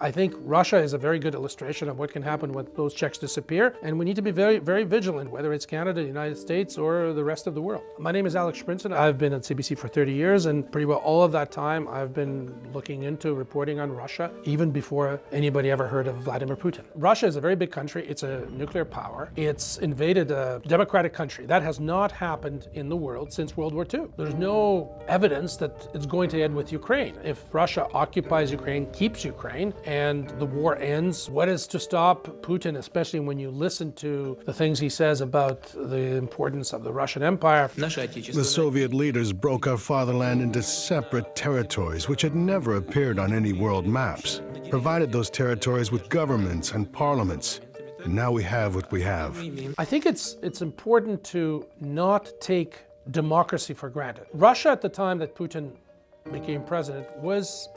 I think Russia is a very good illustration of what can happen when those checks disappear, and we need to be very, very vigilant, whether it's Canada, the United States, or the rest of the world. My name is Shprintsen. I've been at CBC for 30 years, and pretty well all of that time I've been looking into reporting on Russia, even before anybody ever heard of Vladimir Putin. Russia is a very big country. It's a nuclear power. It's invaded a democratic country. That has not happened in the world since World War II. There's no evidence that it's going to end with Ukraine. If Russia occupies Ukraine, keeps Ukraine, and the war ends, what is to stop Putin, especially when you listen to the things he says about the importance of the Russian Empire? The Soviet leaders broke our fatherland into separate territories which had never appeared on any world maps, provided those territories with governments and parliaments. And now we have what we have. I think it's important to not take democracy for granted. Russia at the time that Putin became president was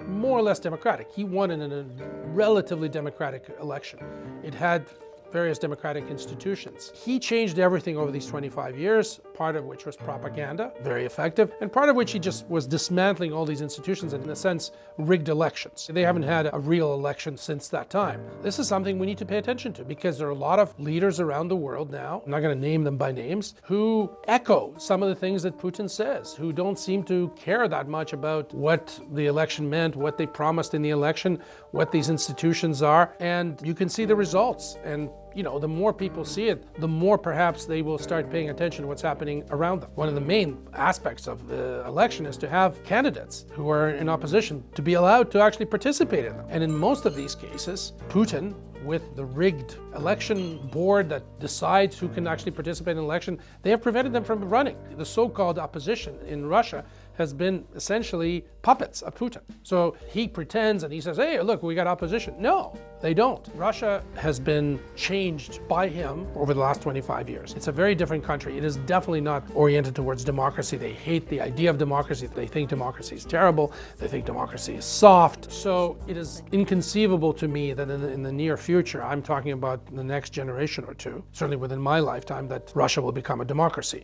more or less democratic. He won in a relatively democratic election. It had various democratic institutions. He changed everything over these 25 years, part of which was propaganda, very effective, and part of which he just was dismantling all these institutions and, in a sense, rigged elections. They haven't had a real election since that time. This is something we need to pay attention to because there are a lot of leaders around the world now, I'm not going to name them by names, who echo some of the things that Putin says, who don't seem to care that much about what the election meant, what they promised in the election, what these institutions are, and you can see the results. And the more people see it, the more perhaps they will start paying attention to what's happening around them. One of the main aspects of the election is to have candidates who are in opposition to be allowed to actually participate in them. And in most of these cases, Putin, with the rigged election board that decides who can actually participate in an election, they have prevented them from running. The so-called opposition in Russia has been essentially puppets of Putin. So he pretends and he says, hey, look, we got opposition. No, they don't. Russia has been changed by him over the last 25 years. It's a very different country. It is definitely not oriented towards democracy. They hate the idea of democracy. They think democracy is terrible. They think democracy is soft. So it is inconceivable to me that in the near future, I'm talking about the next generation or two, certainly within my lifetime, that Russia will become a democracy.